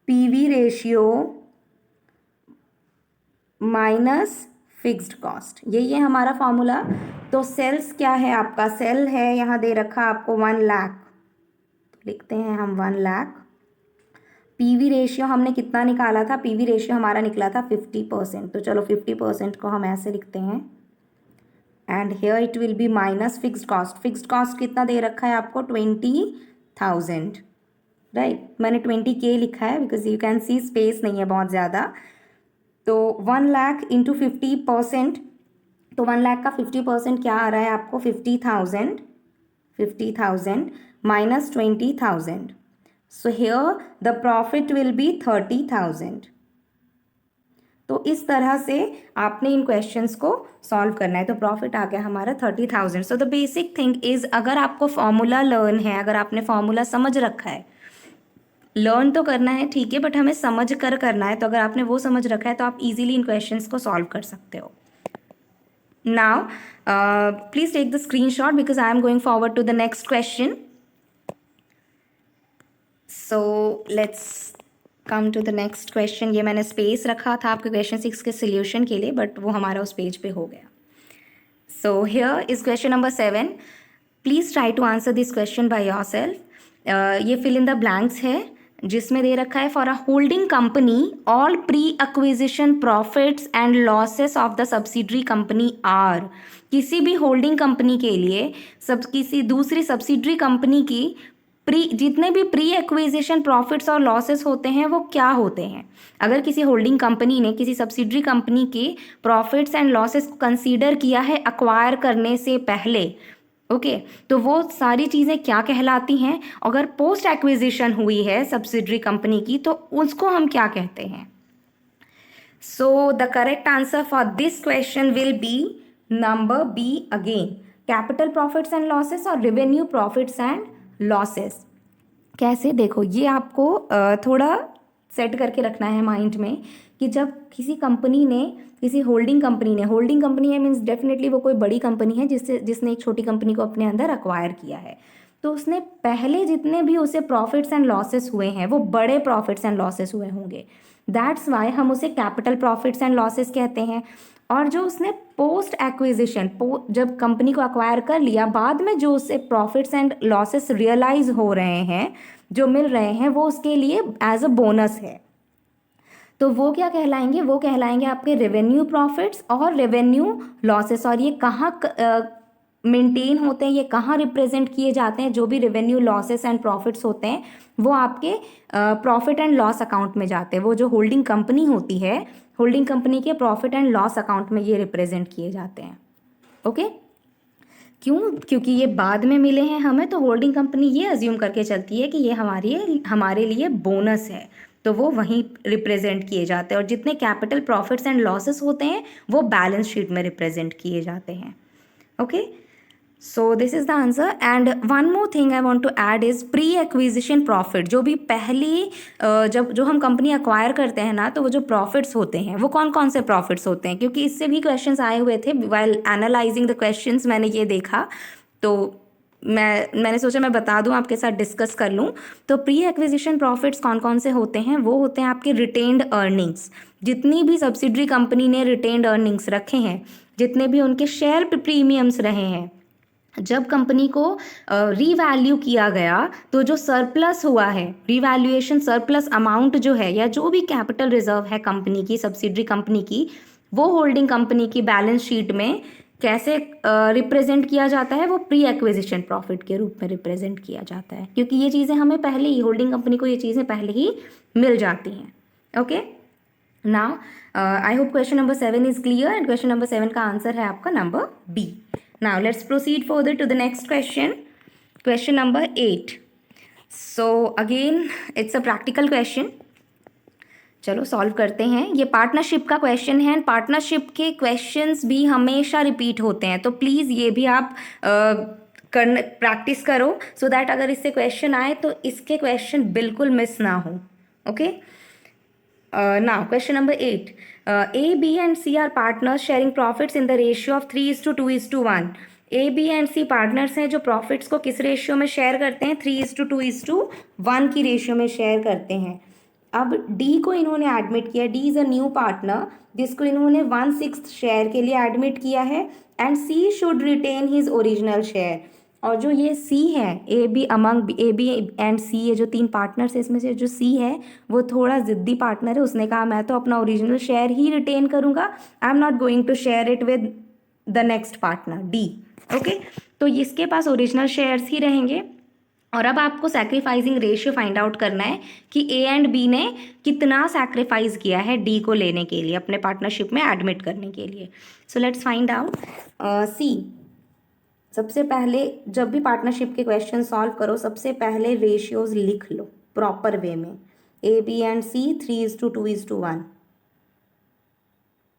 PV ratio minus fixed cost. यही है हमारा फॉर्मूला। तो सेल्स क्या है आपका? सेल है यहाँ दे रखा आपको 1 लाख, तो लिखते हैं हम 1 लाख। पीवी रेशियो हमने कितना निकाला था? पीवी रेशियो हमारा निकला था 50%। तो चलो 50% को हम ऐसे लिखते हैं, and here it will be minus fixed cost. Fixed cost कितना दे रखा है आपको? 20,000, राइट। मैंने 20K लिखा है because you can see space नहीं है बहुत ज़्यादा। तो 1 लाख इंटू 50%, तो 1 लाख का 50% क्या आ रहा है आपको? 50,000 minus 20,000। So here the profit will be 30,000। तो इस तरह से आपने इन क्वेश्चंस को सॉल्व करना है। तो प्रॉफिट आ गया हमारा 30,000। So the basic thing is, अगर आपको फॉर्मूला लर्न है, अगर आपने फॉर्मूला समझ रखा है, लर्न तो करना है ठीक है, बट हमें समझ कर करना है। तो अगर आपने वो समझ रखा है तो आप इजीली इन क्वेश्चंस को सॉल्व कर सकते हो। Now please take the screenshot because I am going forward to the next question. So let's come to the next question. ये मैंने स्पेस रखा था आपके क्वेश्चन 6 के सोल्यूशन के लिए, बट वो हमारा उस पेज पे हो गया। So here is question number 7। Please try to answer this question by yourself. ये फिल इन द ब्लैंक्स है, जिसमें दे रखा है for a holding company all pre acquisition profits and losses of the subsidiary company are. किसी भी होल्डिंग कंपनी के लिए किसी दूसरी सब्सिडरी कंपनी की जितने भी प्री एक्विजिशन प्रॉफिट्स और लॉसेस होते हैं वो क्या होते हैं। अगर किसी होल्डिंग कंपनी ने किसी सब्सिडरी कंपनी के प्रॉफिट्स एंड लॉसेस को कंसीडर किया है एक्वायर करने से पहले, ओके, तो वो सारी चीज़ें क्या कहलाती हैं। अगर पोस्ट एक्विजिशन हुई है सब्सिडरी कंपनी की तो उसको हम क्या कहते हैं। So the correct answer for this question will be number B again, capital profits and losses और रेवेन्यू प्रॉफिट्स एंड लॉसेस। कैसे? देखो, ये आपको थोड़ा सेट करके रखना है माइंड में कि जब किसी कंपनी ने, किसी होल्डिंग कंपनी है मीन्स डेफिनेटली वो कोई बड़ी कंपनी है जिसने एक छोटी कंपनी को अपने अंदर एक्वायर किया है, तो उसने पहले जितने भी उसे प्रॉफिट्स एंड लॉसेस हुए हैं वो बड़े प्रॉफिट्स एंड लॉसेस हुए होंगे। दैट्स वाई हम उसे कैपिटल प्रॉफिट्स एंड लॉसेस कहते हैं। और जो उसने पोस्ट एक्विजिशन, जब कंपनी को एक्वायर कर लिया, बाद में जो उसे प्रॉफिट्स एंड लॉसेस रियलाइज हो रहे हैं, जो मिल रहे हैं, वो उसके लिए एज अ बोनस है। तो वो क्या कहलाएंगे? वो कहलाएंगे आपके रेवेन्यू प्रॉफिट्स और रेवेन्यू लॉसेस। और ये कहाँ मेंटेन होते हैं, ये कहाँ रिप्रेजेंट किए जाते हैं? जो भी रेवेन्यू लॉसेस एंड प्रॉफिट्स होते हैं वो आपके प्रॉफिट एंड लॉस अकाउंट में जाते हैं। वो जो होल्डिंग कंपनी होती है, होल्डिंग कंपनी के प्रॉफिट एंड लॉस अकाउंट में ये रिप्रेजेंट किए जाते हैं। ओके, क्यों? क्योंकि ये बाद में मिले हैं हमें, तो होल्डिंग कंपनी ये अज्यूम करके चलती है कि ये हमारे लिए बोनस है, तो वो वहीं रिप्रेजेंट किए जाते हैं। और जितने कैपिटल प्रॉफिट्स एंड लॉसेस होते हैं वो बैलेंस शीट में रिप्रेजेंट किए जाते हैं। Okay, so this is the answer. And one more thing I want to add is pre acquisition profit. जो भी पहली जो हम कंपनी अक्वायर करते हैं ना, तो वो जो प्रॉफिट्स होते हैं वो कौन कौन से प्रॉफिट्स होते हैं? क्योंकि इससे भी क्वेश्चंस आए हुए थे व्हाइल एनालाइजिंग द क्वेश्चंस, मैंने ये देखा, तो मैंने सोचा मैं बता दूं, आपके साथ डिस्कस कर लूं। तो प्री एक्विजिशन प्रॉफिट्स कौन कौन से होते हैं? वो होते हैं आपके रिटेन्ड अर्निंग्स। जितनी भी सब्सिडरी कंपनी ने रिटेन्ड अर्निंग्स रखे हैं, जितने भी उनके शेयर प्रीमियम्स रहे हैं, जब कंपनी को रीवैल्यू किया गया तो जो सरप्लस हुआ है, रीवैल्यूएशन सरप्लस अमाउंट जो है, या जो भी कैपिटल रिजर्व है कंपनी की, सब्सिडरी कंपनी की, वो होल्डिंग कंपनी की बैलेंस शीट में कैसे रिप्रेजेंट किया जाता है? वो प्री एक्विजिशन प्रॉफिट के रूप में रिप्रेजेंट किया जाता है, क्योंकि ये चीज़ें हमें पहले ही, होल्डिंग कंपनी को ये चीज़ें पहले ही मिल जाती हैं। Okay, now I hope question number 7 is clear, and question number 7 का आंसर है आपका number B. Now let's proceed further to the next question. Question number 8. So again it's a practical question. चलो सॉल्व करते हैं। ये पार्टनरशिप का क्वेश्चन है, एंड पार्टनरशिप के क्वेश्चंस भी हमेशा रिपीट होते हैं, तो प्लीज़ ये भी आप प्रैक्टिस करो, सो दैट अगर इससे क्वेश्चन आए तो इसके क्वेश्चन बिल्कुल मिस ना हो। Okay, now question number 8. A, B and C are partners sharing profits in the ratio of 3:2:1. A, B and C partners हैं जो प्रॉफिट्स को किस रेशियो में शेयर करते हैं? 3:2:1 की रेशियो में शेयर करते हैं। अब D को इन्होंने एडमिट किया, D is a new partner जिसको इन्होंने 1/6 शेयर के लिए एडमिट किया है, and C should retain his original share. और जो ये C है, ए बी एंड C, ये जो 3 पार्टनर्स है, इसमें से जो C है वो थोड़ा ज़िद्दी पार्टनर है। उसने कहा मैं तो अपना ओरिजिनल शेयर ही रिटेन करूँगा, I am not going to share it with the next partner D। Okay, तो इसके पास ओरिजिनल शेयर्स ही रहेंगे। और अब आपको सैक्रिफाइसिंग रेशियो फाइंड आउट करना है कि A एंड B ने कितना सैक्रिफाइस किया है D को लेने के लिए, अपने पार्टनरशिप में एडमिट करने के लिए। So let's find out. C, सबसे पहले जब भी पार्टनरशिप के क्वेश्चन सॉल्व करो, सबसे पहले रेशियोज लिख लो प्रॉपर वे में। A, B and C 3:2:1,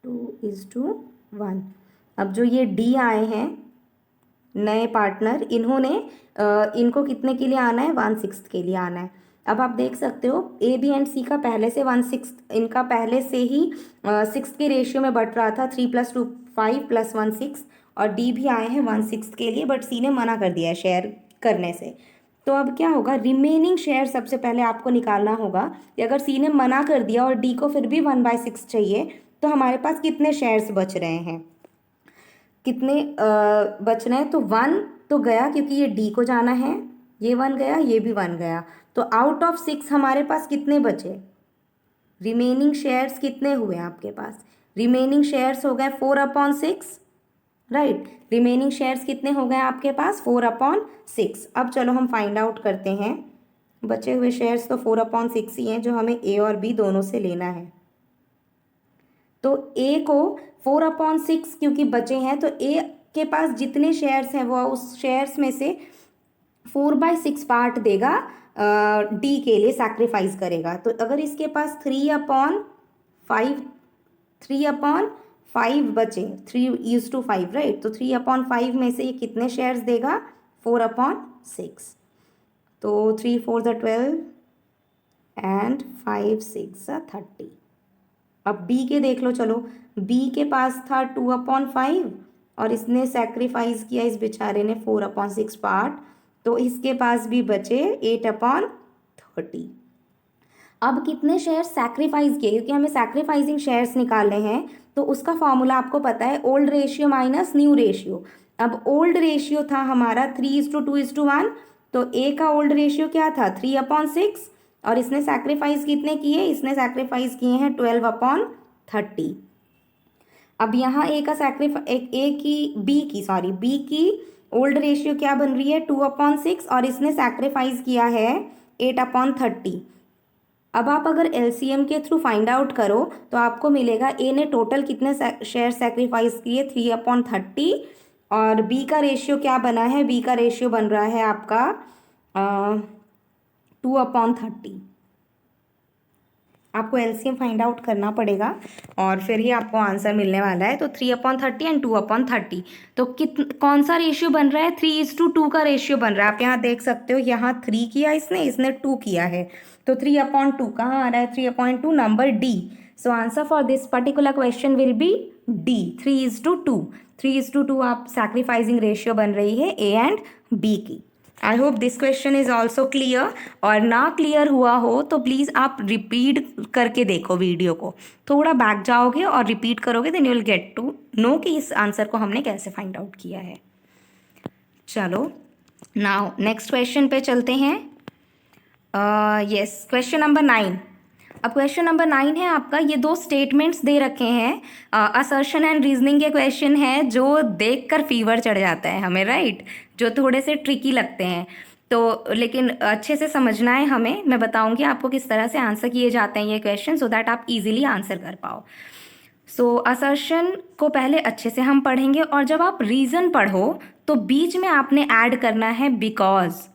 2:1। अब जो ये D आए हैं नए पार्टनर, इनको कितने के लिए आना है? 1/6 के लिए आना है। अब आप देख सकते हो A, B एंड C का पहले से 1/6, इनका पहले से ही 6 के रेशियो में बढ़ रहा था, 3 + 2 5 + 1 6, और D भी आए हैं 1/6 के लिए, बट C ने मना कर दिया है शेयर करने से। तो अब क्या होगा? रिमेनिंग शेयर सबसे पहले आपको निकालना होगा कि अगर C ने मना कर दिया और D को फिर भी 1/6 चाहिए, तो हमारे पास कितने शेयर्स बच रहे हैं, कितने बच रहे हैं? तो 1 तो गया क्योंकि ये D को जाना है, ये 1 गया, ये भी 1 गया, तो आउट ऑफ 6 हमारे पास कितने बचे? रिमेनिंग शेयर्स कितने हुए आपके पास? रिमेनिंग शेयर्स हो गए 4/6, राइट। रिमेनिंग शेयर्स कितने हो गए आपके पास? 4/6। अब चलो हम फाइंड आउट करते हैं। बचे हुए शेयर्स तो 4/6 ही हैं जो हमें A और B दोनों से लेना है। तो A को 4/6 क्योंकि बचे हैं, तो A के पास जितने शेयर्स हैं वो उस शेयर्स में से 4/6 पार्ट देगा, D के लिए सैक्रिफाइस करेगा। तो अगर इसके पास 3/5 बचे, 3:5, राइट, तो 3/5 में से ये कितने शेयर्स देगा? 4/6। तो 3 4 12 एंड 5 6 30। अब B के देख लो, चलो B के पास था 2/5 और इसने सैक्रिफाइस किया इस बेचारे ने 4/6 पार्ट, तो इसके पास भी बचे 8/30। अब कितने शेयर्स सैक्रिफाइस किए? क्योंकि हमें सैक्रिफाइसिंग शेयर्स निकालने हैं, तो उसका फॉर्मूला आपको पता है, old ratio minus new ratio. अब ओल्ड रेशियो था हमारा 3:2:1, तो A का ओल्ड रेशियो क्या था? 3/6, और इसने सैक्रिफाइस कितने किए? इसने सैक्रिफाइस किए हैं 12/30। अब यहाँ बी की ओल्ड रेशियो क्या बन रही है 2/6 और इसने सैक्रिफाइस किया है 8/30। अब आप अगर एलसीएम के थ्रू फाइंड आउट करो तो आपको मिलेगा ए ने टोटल कितने शेयर सैक्रिफाइस किए 3/30 और बी का रेशियो क्या बना है, बी का रेशियो बन रहा है आपका 2/30। आपको एलसीएम फाइंड आउट करना पड़ेगा और फिर ही आपको आंसर मिलने वाला है। तो 3/30 एंड 2/30 तो कौन सा रेशियो बन रहा है 3:2 का रेशियो बन रहा है। आप यहाँ देख सकते हो, यहाँ 3 किया इसने 2 किया है, तो 3/2 कहाँ आ रहा है 3/2 number D. So answer for this particular question will B D 3:2। 3:2 आप सैक्रिफाइसिंग रेशियो बन रही है ए एंड बी की। I hope this question is also clear, और ना क्लियर हुआ हो तो प्लीज़ आप रिपीट करके देखो वीडियो को, थोड़ा बैक जाओगे और रिपीट करोगे, then you will get to know कि इस आंसर को हमने कैसे फाइंड आउट किया है। चलो नाउ नेक्स्ट क्वेश्चन पे चलते हैं। Yes, question number 9। अब क्वेश्चन नंबर 9 है आपका, ये दो स्टेटमेंट्स दे रखे हैं, असर्शन एंड रीजनिंग के क्वेश्चन है जो देखकर फीवर चढ़ जाता है हमें, राइट, जो थोड़े से ट्रिकी लगते हैं, तो लेकिन अच्छे से समझना है हमें। मैं बताऊंगी आपको किस तरह से आंसर किए जाते हैं ये क्वेश्चन, सो दैट आप इजीली आंसर कर पाओ। सो असर्शन को पहले अच्छे से हम पढ़ेंगे, और जब आप रीज़न पढ़ो तो बीच में आपने ऐड करना है बिकॉज।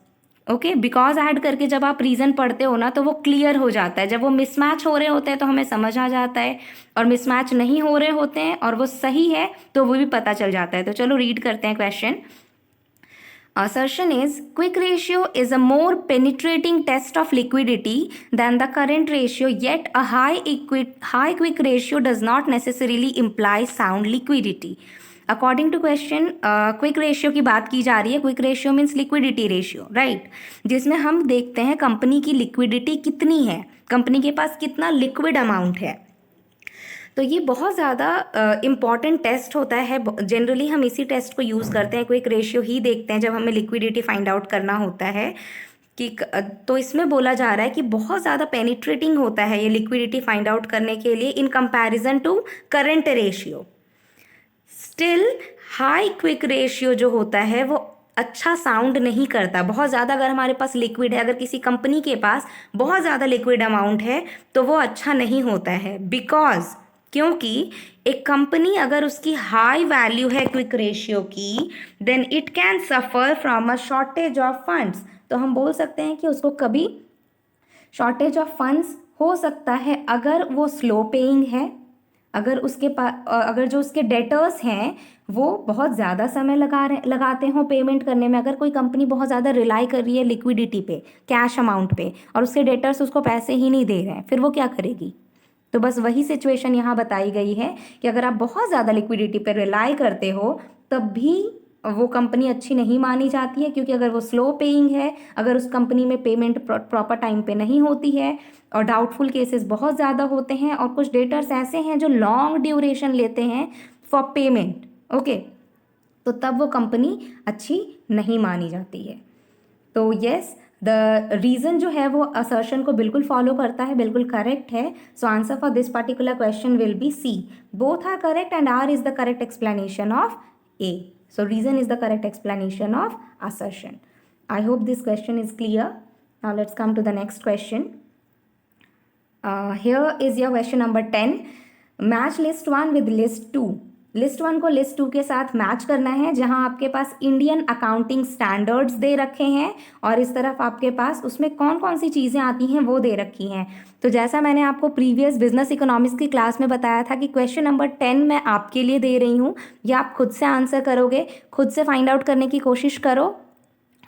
ओके, बिकॉज ऐड करके जब आप रीज़न पढ़ते हो ना तो वो क्लियर हो जाता है। जब वो मिसमैच हो रहे होते हैं तो हमें समझ आ जाता है, और मिसमैच नहीं हो रहे होते हैं और वो सही है तो वो भी पता चल जाता है। तो चलो रीड करते हैं question. Assertion is quick ratio is a more penetrating test of liquidity than the current ratio, yet a high quick ratio does not necessarily imply sound liquidity. According to question quick ratio की बात की जा रही है। Quick ratio means liquidity ratio, right, जिसमें हम देखते हैं कंपनी की लिक्विडिटी कितनी है, कंपनी के पास कितना लिक्विड अमाउंट है। तो ये बहुत ज़्यादा इम्पॉर्टेंट टेस्ट होता है। जनरली हम इसी टेस्ट को यूज़ करते हैं, क्विक रेशियो ही देखते हैं जब हमें लिक्विडिटी फाइंड आउट करना होता है कि तो इसमें बोला जा रहा है कि बहुत ज़्यादा पेनिट्रेटिंग होता है ये लिक्विडिटी फाइंड आउट करने के लिए in comparison to current ratio. Still high quick ratio जो होता है वो अच्छा साउंड नहीं करता। बहुत ज़्यादा अगर हमारे पास लिक्विड है, अगर किसी कंपनी के पास बहुत ज़्यादा लिक्विड अमाउंट है तो वो अच्छा नहीं होता है, बिकॉज क्योंकि एक कंपनी अगर उसकी हाई वैल्यू है क्विक रेशियो की, then it can suffer from a shortage of funds. तो हम बोल सकते हैं कि उसको कभी शॉर्टेज ऑफ फंड्स हो सकता है अगर वो स्लो पेइंग है, अगर उसके पास अगर जो उसके डेटर्स हैं वो बहुत ज़्यादा समय लगाते हों पेमेंट करने में। अगर कोई कंपनी बहुत ज़्यादा रिलाई कर रही है लिक्विडिटी पे, कैश अमाउंट पे, और उसके डेटर्स उसको पैसे ही नहीं दे रहे हैं, फिर वो क्या करेगी। तो बस वही सिचुएशन यहाँ बताई गई है कि अगर आप बहुत ज़्यादा लिक्विडिटी पे रिलाई करते हो तब भी वो कंपनी अच्छी नहीं मानी जाती है, क्योंकि अगर वो स्लो पेइंग है, अगर उस कंपनी में पेमेंट प्रॉपर टाइम पे नहीं होती है, और डाउटफुल केसेस बहुत ज़्यादा होते हैं, और कुछ डेटर्स ऐसे हैं जो लॉन्ग ड्यूरेशन लेते हैं फॉर पेमेंट, ओके, तो तब वो कंपनी अच्छी नहीं मानी जाती है। तो यस, द रीज़न जो है वो असर्शन को बिल्कुल फॉलो करता है, बिल्कुल करेक्ट है। So answer for this particular question will be C, both are correct and R is the correct explanation of A. So reason is the correct explanation of assertion. I hope this question is clear. Now let's come to the next question. Here is your question number 10. Match list 1 with list 2. List 1 को लिस्ट 2 के साथ मैच करना है, जहां आपके पास इंडियन अकाउंटिंग स्टैंडर्ड्स दे रखे हैं और इस तरफ आपके पास उसमें कौन कौन सी चीज़ें आती हैं वो दे रखी हैं। तो जैसा मैंने आपको प्रीवियस बिजनेस इकोनॉमिक्स की क्लास में बताया था कि क्वेश्चन नंबर 10 मैं आपके लिए दे रही हूँ, ये आप खुद से आंसर करोगे, खुद से फाइंड आउट करने की कोशिश करो,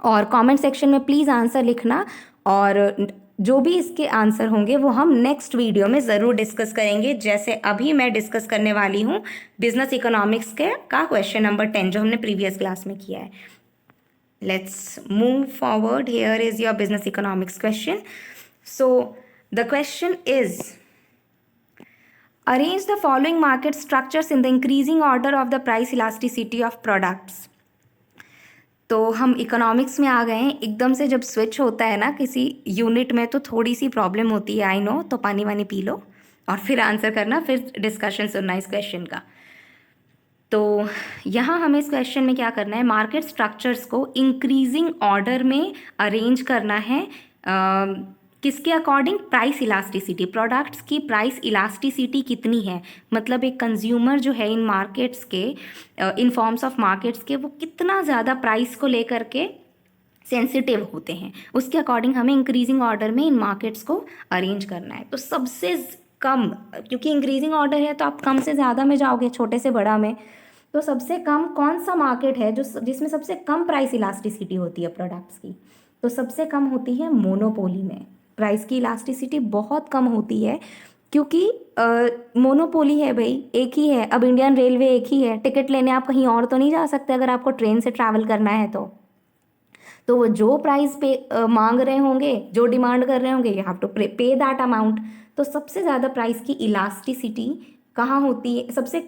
और कमेंट सेक्शन में प्लीज़ आंसर लिखना, और जो भी इसके आंसर होंगे वो हम नेक्स्ट वीडियो में ज़रूर डिस्कस करेंगे। जैसे अभी मैं डिस्कस करने वाली हूँ बिजनेस इकोनॉमिक्स के का क्वेश्चन नंबर 10 जो हमने प्रीवियस क्लास में किया है। Let's move forward. Here is your business economics question. So the question is, arrange the following market structures in the increasing order of the price elasticity of products. तो हम इकोनॉमिक्स में आ गए हैं, एकदम से जब स्विच होता है ना किसी यूनिट में तो थोड़ी सी प्रॉब्लम होती है, आई नो। तो पानी वानी पी लो और फिर आंसर करना, फिर डिस्कशन सुनना इस क्वेश्चन का। तो यहाँ हमें इस क्वेश्चन में क्या करना है, मार्केट स्ट्रक्चर्स को इंक्रीजिंग ऑर्डर में अरेंज करना है। किसके अकॉर्डिंग? प्राइस इलास्टिसिटी, प्रोडक्ट्स की प्राइस इलास्टिसिटी कितनी है, मतलब एक कंज्यूमर जो है इन मार्केट्स के, इन फॉर्म्स ऑफ मार्केट्स के, वो कितना ज़्यादा प्राइस को लेकर के सेंसिटिव होते हैं, उसके अकॉर्डिंग हमें इंक्रीजिंग ऑर्डर में इन मार्केट्स को अरेंज करना है। तो सबसे कम, क्योंकि इंक्रीजिंग ऑर्डर है तो आप कम से ज़्यादा में जाओगे, छोटे से बड़ा में, तो सबसे कम कौन सा मार्केट है जो जिसमें सबसे कम प्राइस इलास्टिसिटी होती है प्रोडक्ट्स की? तो सबसे कम होती है मोनोपोली में, प्राइस की इलास्टिसिटी बहुत कम होती है, क्योंकि मोनोपोली है भाई, एक ही है। अब इंडियन रेलवे एक ही है, टिकट लेने आप कहीं और तो नहीं जा सकते अगर आपको ट्रेन से ट्रैवल करना है तो वो जो प्राइस पे मांग रहे होंगे, जो डिमांड कर रहे होंगे, यू हैव टू पे दैट अमाउंट। तो सबसे ज़्यादा प्राइस की इलास्टिसिटी कहाँ होती है? सबसे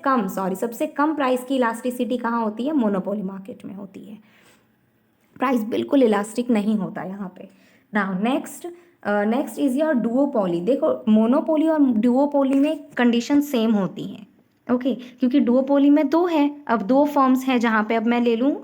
कम प्राइस की इलास्टिसिटी कहाँ होती है? मोनोपोली मार्केट में होती है। प्राइस बिल्कुल इलास्टिक नहीं होता यहाँ पे। Now next is your duopoly. देखो, मोनोपोली और डुओपोली में कंडीशन सेम होती हैं, ओके, क्योंकि डुओपोली में दो है, अब दो फॉर्म्स हैं जहाँ पे, अब मैं ले लूँ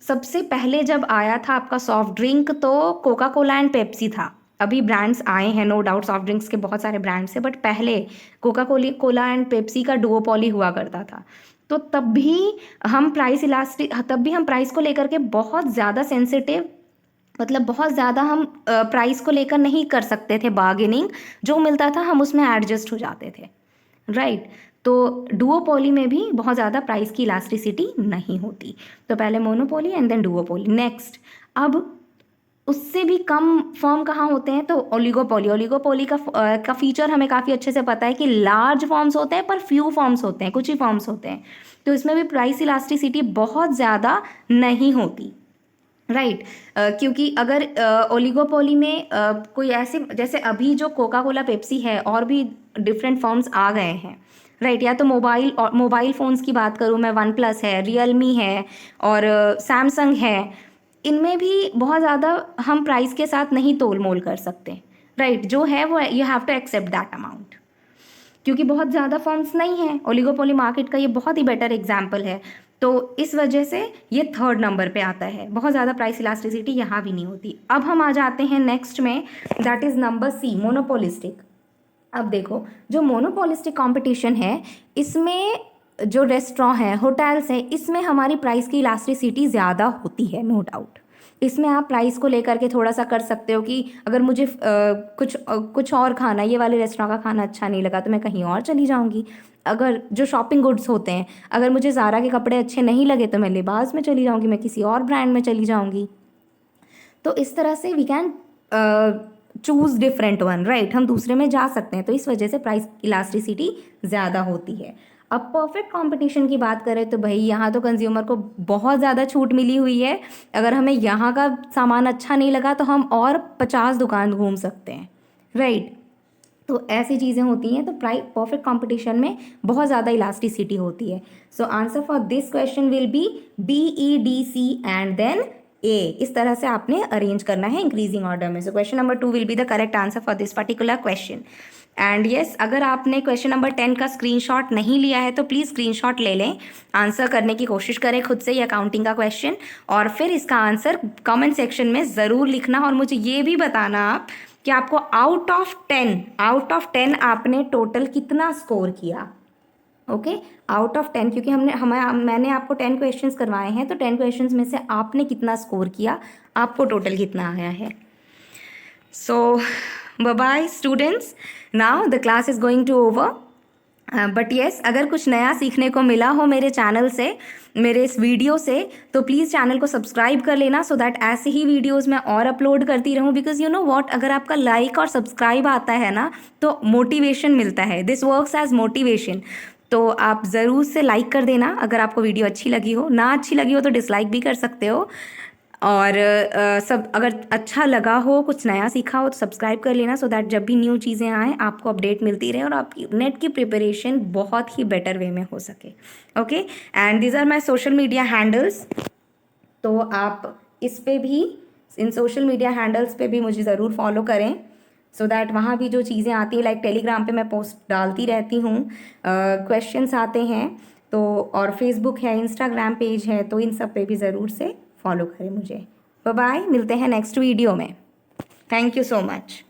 सबसे पहले जब आया था आपका सॉफ्ट ड्रिंक तो कोका कोला एंड पेप्सी था। अभी ब्रांड्स आए हैं, नो डाउट सॉफ्ट ड्रिंक्स के बहुत सारे ब्रांड्स हैं, बट पहले कोका कोला एंड पेप्सी का डुओपोली हुआ करता था। तो तब भी हम प्राइस को लेकर के बहुत ज़्यादा सेंसिटिव, मतलब बहुत ज़्यादा हम प्राइस को लेकर नहीं कर सकते थे बार्गेनिंग, जो मिलता था हम उसमें एडजस्ट हो जाते थे, राइट। तो डुओपोली में भी बहुत ज़्यादा प्राइस की इलास्टिसिटी नहीं होती। तो पहले monopoly and then duopoly. Next, अब उससे भी कम फॉर्म कहाँ होते हैं? तो ओलिगोपोली का फीचर हमें काफ़ी अच्छे से पता है कि लार्ज फॉर्म्स होते हैं पर फ्यू फॉर्म्स होते हैं, कुछ ही फॉर्म्स होते हैं, तो इसमें भी प्राइस इलास्टिसिटी बहुत ज़्यादा नहीं होती, राइट। क्योंकि अगर ओलिगोपोली में कोई ऐसे, जैसे अभी जो कोका कोला पेप्सी है, और भी डिफरेंट फॉर्म्स आ गए हैं, राइट। या तो मोबाइल फ़ोन्स की बात करूँ मैं, वन प्लस है, रियलमी है और सैमसंग है, इनमें भी बहुत ज़्यादा हम प्राइस के साथ नहीं तोल मोल कर सकते, राइट। जो है वो you have to accept that amount, क्योंकि बहुत ज़्यादा फॉर्म्स नहीं हैं। ओलिगोपोली मार्केट का ये बहुत ही बेटर एग्जाम्पल है, तो इस वजह से ये थर्ड नंबर पे आता है, बहुत ज़्यादा प्राइस इलास्टिसिटी यहाँ भी नहीं होती। अब हम आ जाते हैं नेक्स्ट में, that is number C, monopolistic. अब देखो, जो मोनोपोलिस्टिक कंपटीशन है, इसमें जो रेस्टोरेंट है, होटल्स हैं, इसमें हमारी प्राइस की इलास्टिसिटी ज़्यादा होती है, नो डाउट। इसमें आप प्राइस को लेकर के थोड़ा सा कर सकते हो कि अगर मुझे कुछ और खाना, ये वाले रेस्टोरेंट का खाना अच्छा नहीं लगा तो मैं कहीं और चली जाऊंगी। अगर जो शॉपिंग गुड्स होते हैं, अगर मुझे ज़ारा के कपड़े अच्छे नहीं लगे तो मैं लिबास में चली जाऊंगी, मैं किसी और ब्रांड में चली जाऊंगी। तो इस तरह से we can choose different one, right. हम दूसरे में जा सकते हैं, तो इस वजह से प्राइस इलास्टिसिटी ज़्यादा होती है। अब परफेक्ट कंपटीशन की बात करें तो भाई यहाँ तो कंज्यूमर को बहुत ज़्यादा छूट मिली हुई है। अगर हमें यहाँ का सामान अच्छा नहीं लगा तो हम और 50 दुकान घूम सकते हैं, राइट। तो ऐसी चीज़ें होती हैं, तो परफेक्ट कंपटीशन में बहुत ज़्यादा इलास्टिसिटी होती है। So answer for this question will be BEDC and then A। इस तरह से आपने अरेंज करना है इंक्रीजिंग ऑर्डर में। So question number 2 will be the correct answer for this particular question. And yes, अगर आपने क्वेश्चन नंबर 10 का स्क्रीनशॉट नहीं लिया है तो प्लीज़ स्क्रीनशॉट ले लें, आंसर करने की कोशिश करें खुद से, ये अकाउंटिंग का क्वेश्चन, और फिर इसका आंसर कमेंट सेक्शन में ज़रूर लिखना। और मुझे ये भी बताना आप कि आपको आउट ऑफ 10 आपने टोटल कितना स्कोर किया, ओके, आउट ऑफ 10, क्योंकि मैंने आपको 10 क्वेश्चंस करवाए हैं, तो 10 क्वेश्चंस में से आपने कितना स्कोर किया, आपको टोटल कितना आया है। So bye bye students, now the class is going to over. But yes, अगर कुछ नया सीखने को मिला हो मेरे चैनल से, मेरे इस वीडियो से, तो प्लीज़ चैनल को सब्सक्राइब कर लेना, सो दैट ऐसे ही वीडियोस मैं और अपलोड करती रहूँ। बिकॉज यू नो व्हाट, अगर आपका लाइक और सब्सक्राइब आता है ना तो मोटिवेशन मिलता है, दिस वर्क्स एज मोटिवेशन। तो आप ज़रूर से लाइक कर देना अगर आपको वीडियो अच्छी लगी हो, ना अच्छी लगी हो तो डिसलाइक भी कर सकते हो। और सब अगर अच्छा लगा हो, कुछ नया सीखा हो तो सब्सक्राइब कर लेना, सो दैट जब भी न्यू चीज़ें आएँ आपको अपडेट मिलती रहे और आपकी नेट की प्रिपरेशन बहुत ही बेटर वे में हो सके, okay. And these are my social media handles, तो आप इस पे भी, इन सोशल मीडिया हैंडल्स पे भी मुझे ज़रूर फॉलो करें, सो दैट वहाँ भी जो चीज़ें आती हैं, लाइक टेलीग्राम पे मैं पोस्ट डालती रहती हूँ, क्वेश्चंस आते हैं, तो और फेसबुक है, इंस्टाग्राम पेज है, तो इन सब पे भी ज़रूर से फॉलो करें मुझे। बाय बाय, मिलते हैं नेक्स्ट वीडियो में। Thank you so much.